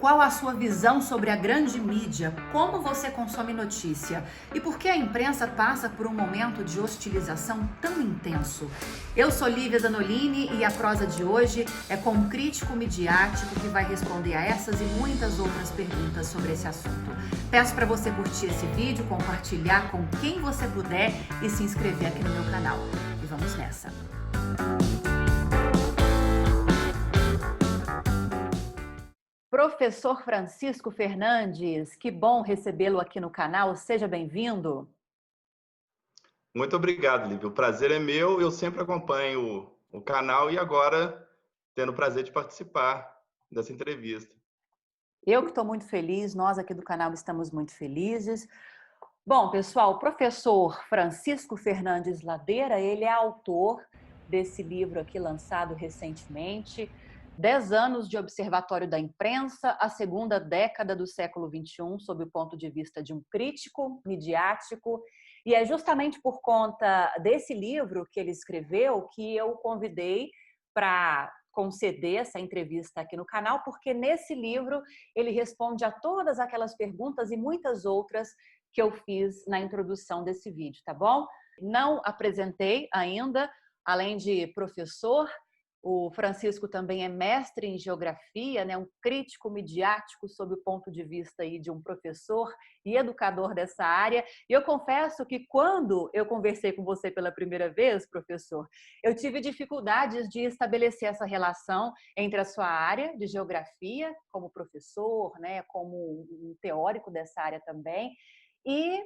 Qual a sua visão sobre a grande mídia? Como você consome notícia? E por que a imprensa passa por um momento de hostilização tão intenso? Eu sou Lívia Zanolini e a prosa de hoje é com um crítico midiático que vai responder a essas e muitas outras perguntas sobre esse assunto. Peço para você curtir esse vídeo, compartilhar com quem você puder e se inscrever aqui no meu canal. E vamos nessa! Professor Francisco Fernandes, que bom recebê-lo aqui no canal. Seja bem-vindo. Muito obrigado, Lívia. O prazer é meu. Eu sempre acompanho o canal e agora tendo o prazer de participar dessa entrevista. Eu que estou muito feliz, nós aqui do canal estamos muito felizes. Bom, pessoal, o professor Francisco Fernandes Ladeira, ele é autor desse livro aqui lançado recentemente, 10 anos de Observatório da Imprensa, a segunda década do século XXI, sob o ponto de vista de um crítico midiático. E é justamente por conta desse livro que ele escreveu que eu o convidei para conceder essa entrevista aqui no canal, porque nesse livro ele responde a todas aquelas perguntas e muitas outras que eu fiz na introdução desse vídeo, tá bom? Não apresentei ainda, além de professor, o Francisco também é mestre em geografia, né? Um crítico midiático sob o ponto de vista aí de um professor e educador dessa área. E eu confesso que quando eu conversei com você pela primeira vez, professor, eu tive dificuldades de estabelecer essa relação entre a sua área de geografia, como professor, né? Como um teórico dessa área também, e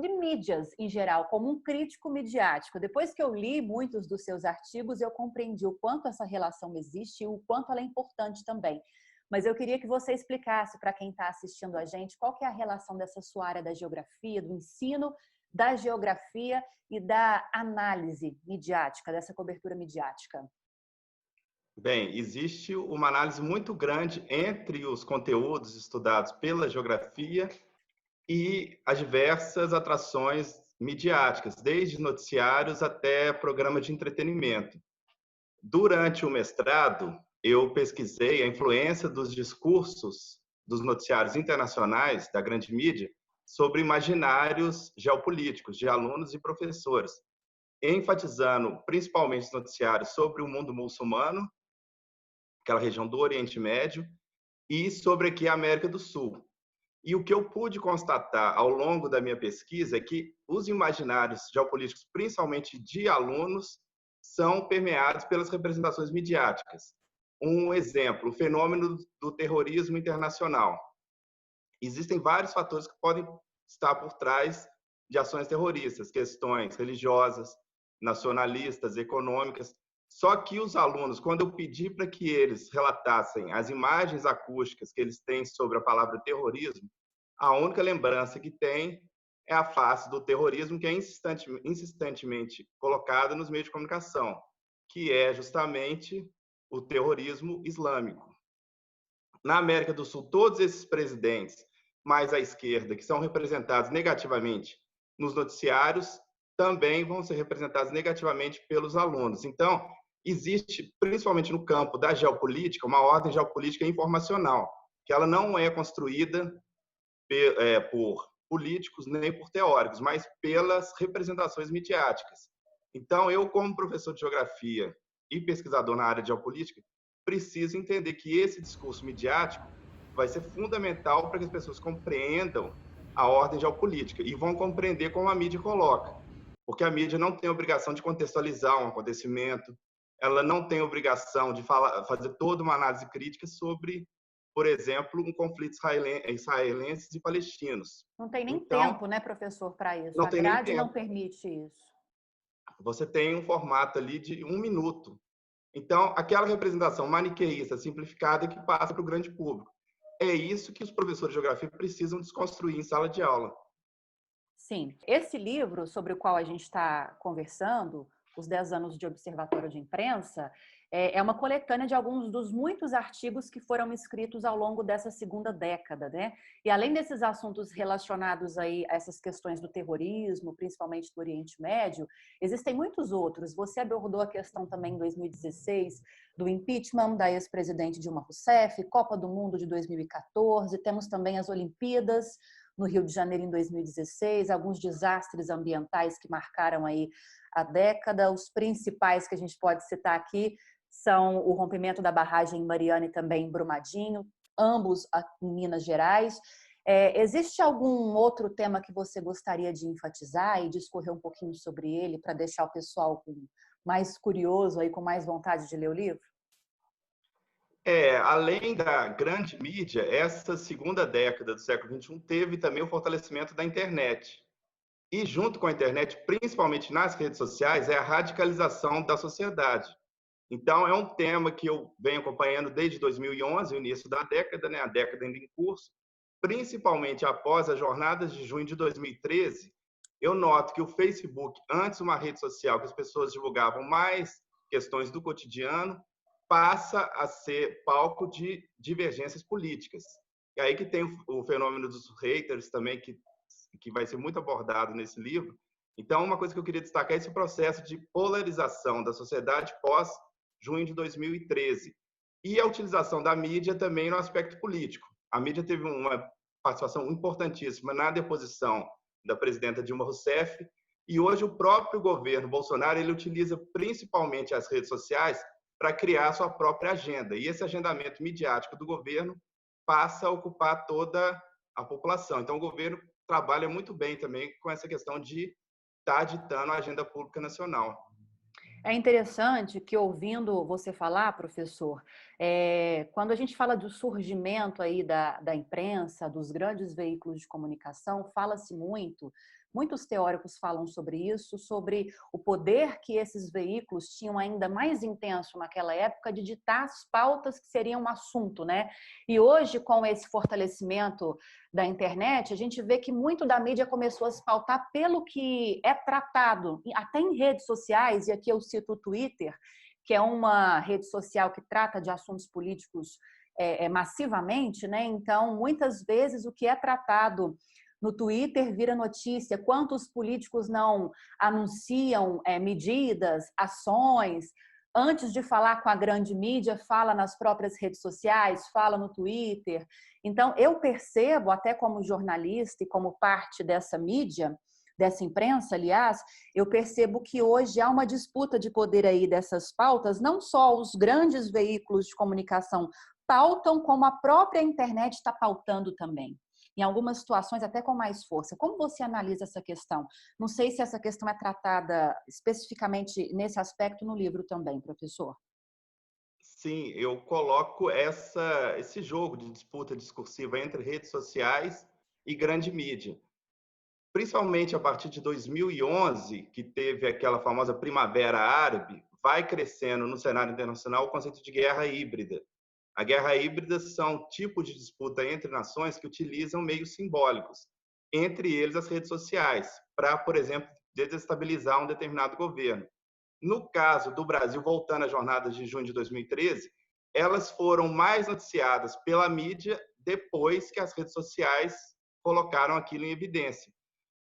de mídias em geral, como um crítico midiático. Depois que eu li muitos dos seus artigos, eu compreendi o quanto essa relação existe e o quanto ela é importante também. Mas eu queria que você explicasse para quem está assistindo a gente qual que é a relação dessa sua área da geografia, do ensino da geografia e da análise midiática, dessa cobertura midiática. Bem, existe uma análise muito grande entre os conteúdos estudados pela geografia e as diversas atrações midiáticas, desde noticiários até programa de entretenimento. Durante o mestrado, eu pesquisei a influência dos discursos dos noticiários internacionais, da grande mídia, sobre imaginários geopolíticos de alunos e professores, enfatizando principalmente os noticiários sobre o mundo muçulmano, aquela região do Oriente Médio, e sobre aqui a América do Sul. E o que eu pude constatar ao longo da minha pesquisa é que os imaginários geopolíticos, principalmente de alunos, são permeados pelas representações midiáticas. Um exemplo, o fenômeno do terrorismo internacional. Existem vários fatores que podem estar por trás de ações terroristas, questões religiosas, nacionalistas, econômicas. Só que os alunos, quando eu pedi para que eles relatassem as imagens acústicas que eles têm sobre a palavra terrorismo, a única lembrança que tem é a face do terrorismo que é insistentemente colocada nos meios de comunicação, que é justamente o terrorismo islâmico. Na América do Sul, todos esses presidentes mais à esquerda, que são representados negativamente nos noticiários, também vão ser representados negativamente pelos alunos. Então, existe, principalmente no campo da geopolítica, uma ordem geopolítica informacional, que ela não é construída por políticos nem por teóricos, mas pelas representações midiáticas. Então, eu, como professor de geografia e pesquisador na área de geopolítica, preciso entender que esse discurso midiático vai ser fundamental para que as pessoas compreendam a ordem geopolítica e vão compreender como a mídia coloca. Porque a mídia não tem obrigação de contextualizar um acontecimento, ela não tem obrigação de fazer toda uma análise crítica sobre, por exemplo, um conflito israelenses e palestinos. Não tem nem Então, tempo, né, professor, para isso. não A tem nem grade não tempo. permite isso. Você tem um formato ali de 1 minuto. Então, aquela representação maniqueísta, simplificada, que passa para o grande público. É isso que os professores de geografia precisam desconstruir em sala de aula. Sim. Esse livro sobre o qual a gente está conversando, Os 10 anos de Observatório de Imprensa, é uma coletânea de alguns dos muitos artigos que foram escritos ao longo dessa segunda década, né? E além desses assuntos relacionados aí a essas questões do terrorismo, principalmente do Oriente Médio, existem muitos outros. Você abordou a questão também em 2016 do impeachment da ex-presidente Dilma Rousseff, Copa do Mundo de 2014, temos também as Olimpíadas no Rio de Janeiro em 2016, alguns desastres ambientais que marcaram aí a década. Os principais que a gente pode citar aqui são o rompimento da barragem em Mariana e também em Brumadinho, ambos em Minas Gerais. Existe algum outro tema que você gostaria de enfatizar e discorrer um pouquinho sobre ele para deixar o pessoal mais curioso, aí, com mais vontade de ler o livro? Além da grande mídia, essa segunda década do século XXI teve também o fortalecimento da internet. E junto com a internet, principalmente nas redes sociais, é a radicalização da sociedade. Então, é um tema que eu venho acompanhando desde 2011, o início da década, né, a década ainda em curso, principalmente após as jornadas de junho de 2013. Eu noto que o Facebook, antes uma rede social que as pessoas divulgavam mais questões do cotidiano, passa a ser palco de divergências políticas. E aí que tem o fenômeno dos haters também, que vai ser muito abordado nesse livro. Então, uma coisa que eu queria destacar é esse processo de polarização da sociedade pós junho de 2013. E a utilização da mídia também no aspecto político. A mídia teve uma participação importantíssima na deposição da presidenta Dilma Rousseff, e hoje o próprio governo Bolsonaro ele utiliza principalmente as redes sociais para criar sua própria agenda. E esse agendamento midiático do governo passa a ocupar toda a população. Então, o governo trabalha muito bem também com essa questão de estar ditando a agenda pública nacional. É interessante que, ouvindo você falar, professor, quando a gente fala do surgimento aí da imprensa, dos grandes veículos de comunicação, fala-se muito, muitos teóricos falam sobre isso, sobre o poder que esses veículos tinham ainda mais intenso naquela época de ditar as pautas que seriam um assunto, né? E hoje, com esse fortalecimento da internet, a gente vê que muito da mídia começou a se pautar pelo que é tratado, até em redes sociais, e aqui eu cito o Twitter, que é uma rede social que trata de assuntos políticos massivamente, né? Então, muitas vezes o que é tratado no Twitter vira notícia. Quantos políticos não anunciam medidas, ações, antes de falar com a grande mídia, fala nas próprias redes sociais, fala no Twitter. Então, eu percebo, até como jornalista e como parte dessa mídia, dessa imprensa, aliás, eu percebo que hoje há uma disputa de poder aí dessas pautas, não só os grandes veículos de comunicação pautam, como a própria internet está pautando também. Em algumas situações até com mais força. Como você analisa essa questão? Não sei se essa questão é tratada especificamente nesse aspecto no livro também, professor. Sim, eu coloco esse jogo de disputa discursiva entre redes sociais e grande mídia. Principalmente a partir de 2011, que teve aquela famosa Primavera Árabe, vai crescendo no cenário internacional o conceito de guerra híbrida. A guerra híbrida são tipos de disputa entre nações que utilizam meios simbólicos, entre eles as redes sociais, para, por exemplo, desestabilizar um determinado governo. No caso do Brasil, voltando às jornadas de junho de 2013, elas foram mais noticiadas pela mídia depois que as redes sociais colocaram aquilo em evidência.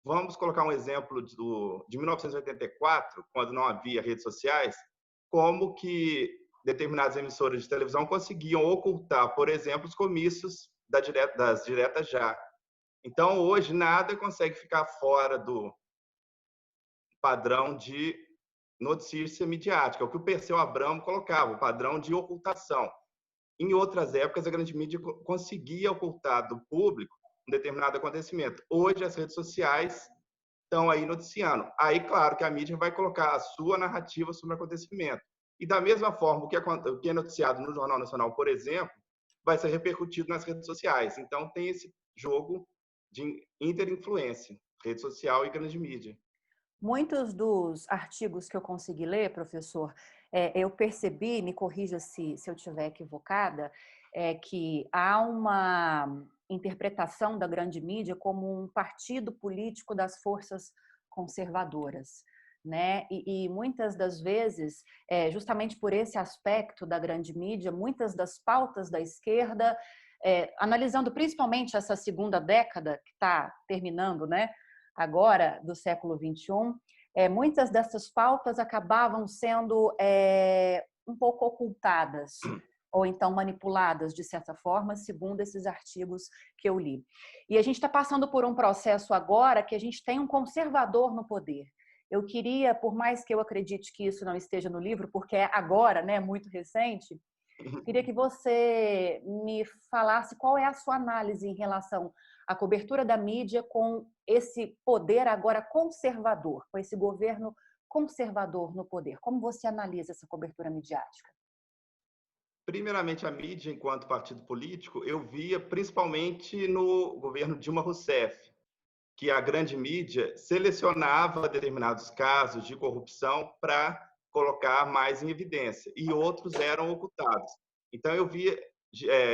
Vamos colocar um exemplo de 1984, quando não havia redes sociais, como que determinadas emissoras de televisão conseguiam ocultar, por exemplo, os comícios das diretas já. Então, hoje, nada consegue ficar fora do padrão de notícia midiática, o que o Perseu Abramo colocava, o padrão de ocultação. Em outras épocas, a grande mídia conseguia ocultar do público um determinado acontecimento. Hoje, as redes sociais estão aí noticiando. Aí, claro, que a mídia vai colocar a sua narrativa sobre o acontecimento. E da mesma forma, o que é noticiado no Jornal Nacional, por exemplo, vai ser repercutido nas redes sociais. Então, tem esse jogo de interinfluência, rede social e grande mídia. Muitos dos artigos que eu consegui ler, professor, eu percebi, me corrija se eu estiver equivocada, que há uma interpretação da grande mídia como um partido político das forças conservadoras. né? E muitas das vezes, justamente por esse aspecto da grande mídia, muitas das pautas da esquerda, analisando principalmente essa segunda década que está terminando, né? Agora, do século XXI, muitas dessas pautas acabavam sendo um pouco ocultadas ou então manipuladas, de certa forma, segundo esses artigos que eu li. E a gente está passando por um processo agora que a gente tem um conservador no poder. Eu queria, por mais que eu acredite que isso não esteja no livro, porque é agora, né, muito recente, queria que você me falasse qual é a sua análise em relação à cobertura da mídia com esse poder agora conservador, com esse governo conservador no poder. Como você analisa essa cobertura midiática? Primeiramente, a mídia, enquanto partido político, eu via principalmente no governo Dilma Rousseff, que a grande mídia selecionava determinados casos de corrupção para colocar mais em evidência, e outros eram ocultados. Então, eu via,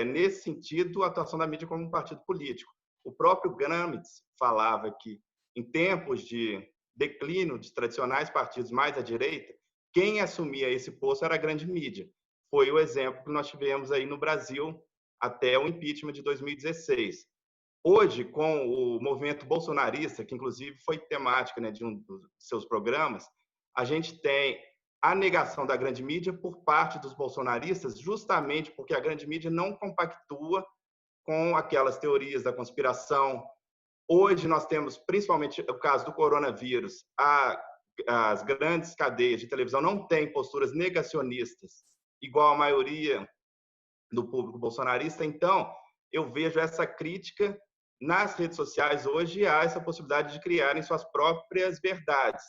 nesse sentido, a atuação da mídia como um partido político. O próprio Gramsci falava que, em tempos de declínio de tradicionais partidos mais à direita, quem assumia esse posto era a grande mídia. Foi o exemplo que nós tivemos aí no Brasil até o impeachment de 2016. Hoje, com o movimento bolsonarista, que inclusive foi temática, né, de um dos seus programas, a gente tem a negação da grande mídia por parte dos bolsonaristas, justamente porque a grande mídia não compactua com aquelas teorias da conspiração. Hoje nós temos, principalmente o caso do coronavírus, as grandes cadeias de televisão não têm posturas negacionistas, igual a maioria do público bolsonarista. Então, eu vejo essa crítica nas redes sociais hoje há essa possibilidade de criarem suas próprias verdades.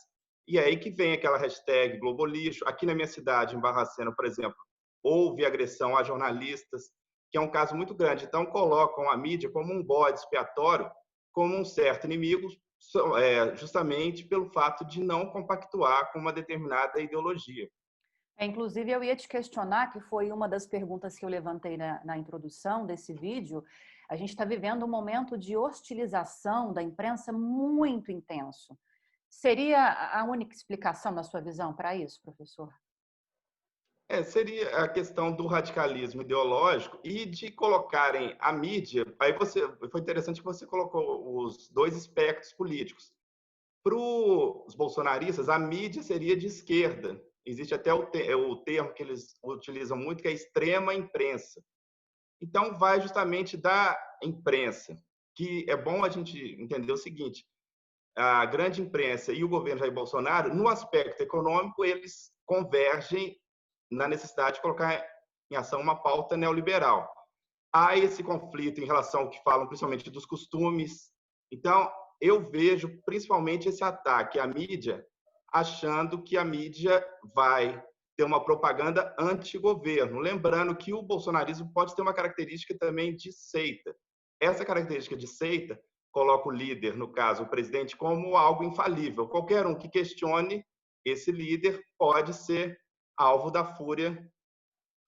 E aí que vem aquela hashtag Globolixo. Aqui na minha cidade, em Barbacena, por exemplo, houve agressão a jornalistas, que é um caso muito grande. Então, colocam a mídia como um bode expiatório, como um certo inimigo, justamente pelo fato de não compactuar com uma determinada ideologia. Inclusive, eu ia te questionar, que foi uma das perguntas que eu levantei na introdução desse vídeo. A gente está vivendo um momento de hostilização da imprensa muito intenso. Seria a única explicação, na sua visão, para isso, professor? Seria a questão do radicalismo ideológico e de colocarem a mídia. Aí foi interessante que você colocou os dois espectros políticos. Para os bolsonaristas, a mídia seria de esquerda. Existe até o termo que eles utilizam muito, que é extrema imprensa. Então, vai justamente da imprensa, que é bom a gente entender o seguinte: a grande imprensa e o governo Jair Bolsonaro, no aspecto econômico, eles convergem na necessidade de colocar em ação uma pauta neoliberal. Há esse conflito em relação ao que falam principalmente dos costumes. Então, eu vejo principalmente esse ataque à mídia, achando que a mídia vai ter uma propaganda anti-governo. Lembrando que o bolsonarismo pode ter uma característica também de seita. Essa característica de seita coloca o líder, no caso o presidente, como algo infalível. Qualquer um que questione esse líder pode ser alvo da fúria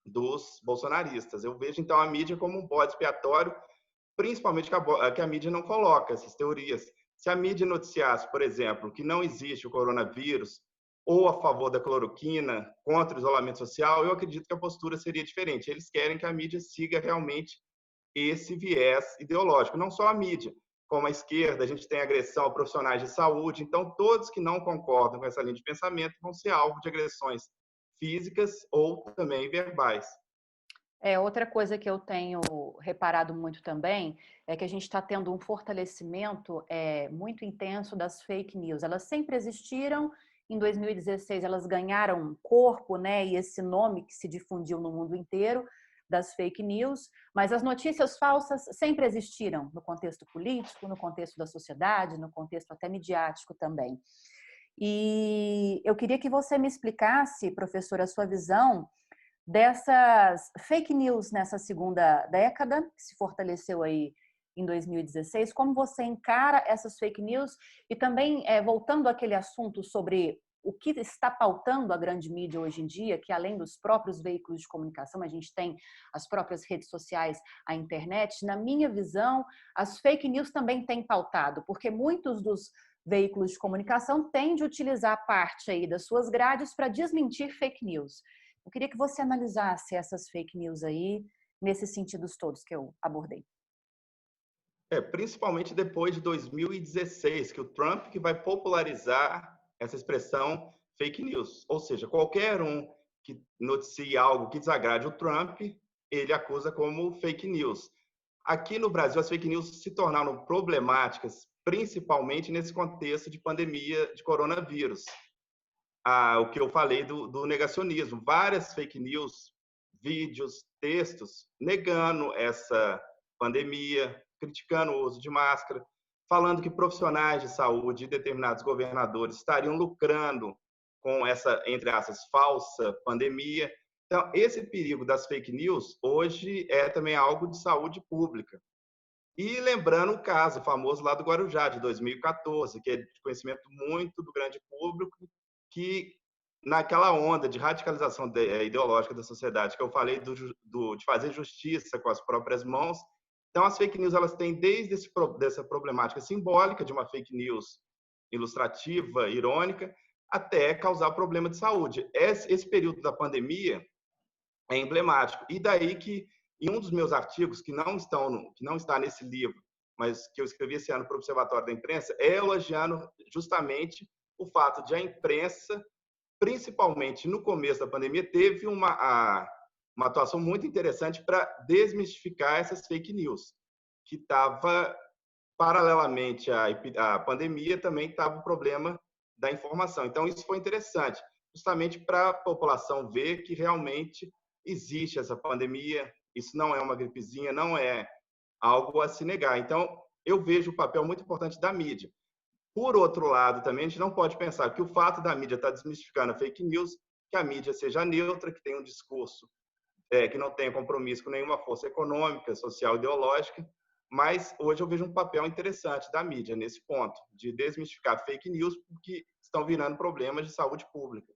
dos bolsonaristas. Eu vejo, então, a mídia como um bode expiatório, principalmente que a mídia não coloca essas teorias. Se a mídia noticiasse, por exemplo, que não existe o coronavírus, ou a favor da cloroquina, contra o isolamento social, eu acredito que a postura seria diferente. Eles querem que a mídia siga realmente esse viés ideológico. Não só a mídia, como a esquerda, a gente tem agressão a profissionais de saúde. Então, todos que não concordam com essa linha de pensamento vão ser alvo de agressões físicas ou também verbais. Outra coisa que eu tenho reparado muito também é que a gente está tendo um fortalecimento muito intenso das fake news. Elas sempre existiram. Em 2016, elas ganharam um corpo, né? E esse nome que se difundiu no mundo inteiro das fake news. Mas as notícias falsas sempre existiram no contexto político, no contexto da sociedade, no contexto até midiático também. E eu queria que você me explicasse, professora, a sua visão dessas fake news nessa segunda década, que se fortaleceu aí em 2016, como você encara essas fake news e também, voltando àquele assunto sobre o que está pautando a grande mídia hoje em dia, que além dos próprios veículos de comunicação, a gente tem as próprias redes sociais, a internet. Na minha visão, as fake news também têm pautado, porque muitos veículos de comunicação têm de utilizar parte aí das suas grades para desmentir fake news. Eu queria que você analisasse essas fake news aí, nesses sentidos todos que eu abordei. Principalmente depois de 2016, que o Trump que vai popularizar essa expressão fake news. Ou seja, qualquer um que noticie algo que desagrade o Trump, ele acusa como fake news. Aqui no Brasil, as fake news se tornaram problemáticas, principalmente nesse contexto de pandemia de coronavírus. O que eu falei do negacionismo. Várias fake news, vídeos, textos, negando essa pandemia, criticando o uso de máscara, falando que profissionais de saúde e determinados governadores estariam lucrando com essa, entre aspas, falsa pandemia. Então, esse perigo das fake news hoje é também algo de saúde pública. E lembrando o caso famoso lá do Guarujá, de 2014, que é de conhecimento muito do grande público, que naquela onda de radicalização ideológica da sociedade, que eu falei de fazer justiça com as próprias mãos. Então, as fake news elas têm desde dessa problemática simbólica de uma fake news ilustrativa, irônica, até causar problema de saúde. Esse período da pandemia é emblemático. E daí que, em um dos meus artigos, que não está nesse livro, mas que eu escrevi esse ano para o Observatório da Imprensa, é elogiando justamente o fato de a imprensa, principalmente no começo da pandemia, teve uma atuação muito interessante para desmistificar essas fake news, que estava, paralelamente à pandemia, também estava o problema da informação. Então, isso foi interessante, justamente para a população ver que realmente existe essa pandemia, isso não é uma gripezinha, não é algo a se negar. Então, eu vejo o papel muito importante da mídia. Por outro lado, também a gente não pode pensar que o fato da mídia estar desmistificando a fake news, que a mídia seja neutra, que tenha um discurso que não tenha compromisso com nenhuma força econômica, social, ideológica, mas hoje eu vejo um papel interessante da mídia nesse ponto, de desmistificar fake news, porque estão virando problemas de saúde pública.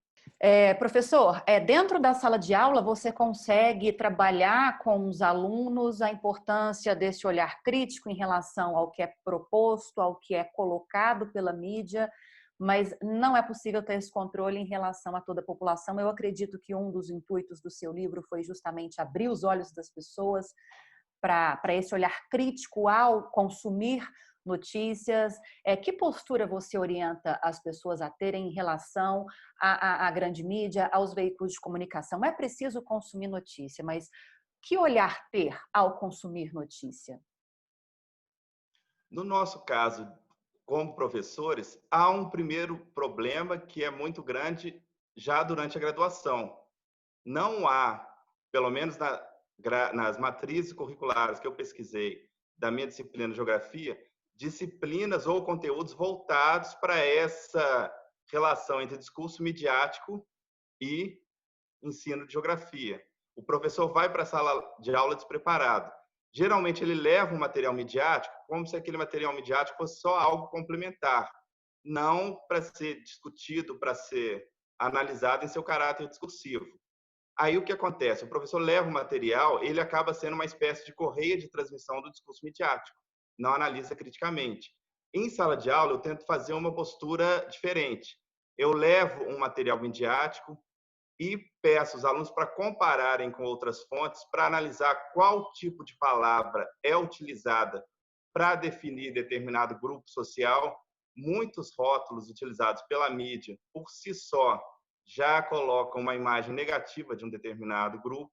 Professor, dentro da sala de aula você consegue trabalhar com os alunos a importância desse olhar crítico em relação ao que é proposto, ao que é colocado pela mídia, mas não é possível ter esse controle em relação a toda a população. Eu acredito que um dos intuitos do seu livro foi justamente abrir os olhos das pessoas para esse olhar crítico ao consumir notícias. Que postura você orienta as pessoas a terem em relação à grande mídia, aos veículos de comunicação? É preciso consumir notícia, mas que olhar ter ao consumir notícia? No nosso caso, como professores, há um primeiro problema que é muito grande já durante a graduação. Não há, pelo menos nas matrizes curriculares que eu pesquisei da minha disciplina de geografia, disciplinas ou conteúdos voltados para essa relação entre discurso midiático e ensino de geografia. O professor vai para a sala de aula despreparado. Geralmente ele leva um material midiático como se aquele material midiático fosse só algo complementar, não para ser discutido, para ser analisado em seu caráter discursivo. Aí o que acontece? O professor leva o material, ele acaba sendo uma espécie de correia de transmissão do discurso midiático, não analisa criticamente. Em sala de aula, eu tento fazer uma postura diferente. Eu levo um material midiático e peço os alunos para compararem com outras fontes, para analisar qual tipo de palavra é utilizada para definir determinado grupo social. Muitos rótulos utilizados pela mídia, por si só, já colocam uma imagem negativa de um determinado grupo.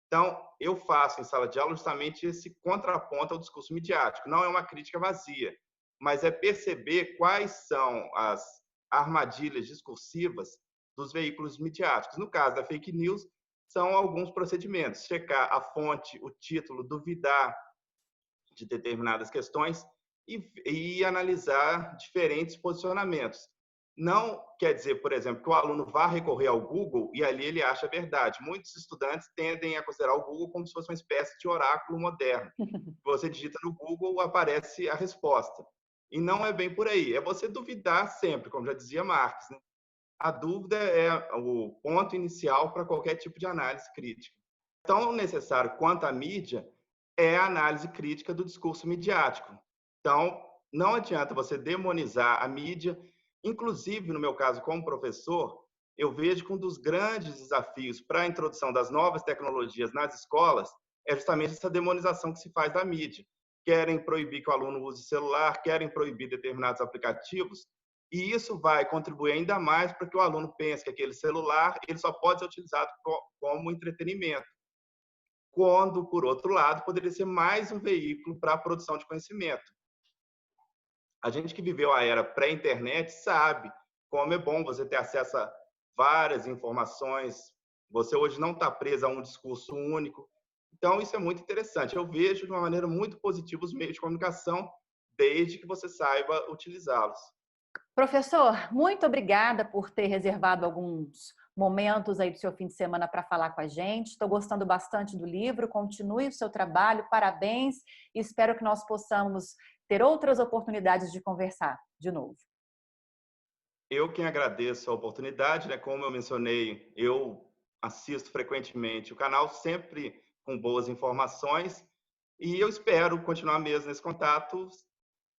Então, eu faço em sala de aula justamente esse contraponto ao discurso midiático. Não é uma crítica vazia, mas é perceber quais são as armadilhas discursivas dos veículos midiáticos. No caso da fake news, são alguns procedimentos. Checar a fonte, o título, duvidar de determinadas questões e analisar diferentes posicionamentos. Não quer dizer, por exemplo, que o aluno vá recorrer ao Google e ali ele acha a verdade. Muitos estudantes tendem a considerar o Google como se fosse uma espécie de oráculo moderno. Você digita no Google, aparece a resposta. E não é bem por aí. É você duvidar sempre, como já dizia Marx, né? A dúvida é o ponto inicial para qualquer tipo de análise crítica. Tão necessário quanto a mídia é a análise crítica do discurso midiático. Então, não adianta você demonizar a mídia. Inclusive, no meu caso, como professor, eu vejo que um dos grandes desafios para a introdução das novas tecnologias nas escolas é justamente essa demonização que se faz da mídia. Querem proibir que o aluno use celular, querem proibir determinados aplicativos, e isso vai contribuir ainda mais para que o aluno pense que aquele celular ele só pode ser utilizado como entretenimento, quando, por outro lado, poderia ser mais um veículo para a produção de conhecimento. A gente que viveu a era pré-internet sabe como é bom você ter acesso a várias informações. Você hoje não está preso a um discurso único. Então, isso é muito interessante. Eu vejo de uma maneira muito positiva os meios de comunicação, desde que você saiba utilizá-los. Professor, muito obrigada por ter reservado alguns momentos aí do seu fim de semana para falar com a gente. Estou gostando bastante do livro. Continue o seu trabalho, parabéns. E espero que nós possamos ter outras oportunidades de conversar de novo. Eu quem agradeço a oportunidade, né? Como eu mencionei, eu assisto frequentemente o canal, sempre com boas informações, e eu espero continuar mesmo nesse contato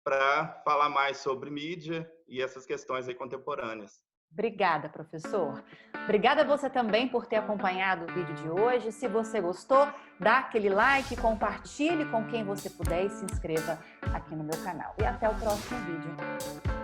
para falar mais sobre mídia e essas questões aí contemporâneas. Obrigada, professor. Obrigada a você também por ter acompanhado o vídeo de hoje. Se você gostou, dá aquele like, compartilhe com quem você puder e se inscreva aqui no meu canal. E até o próximo vídeo.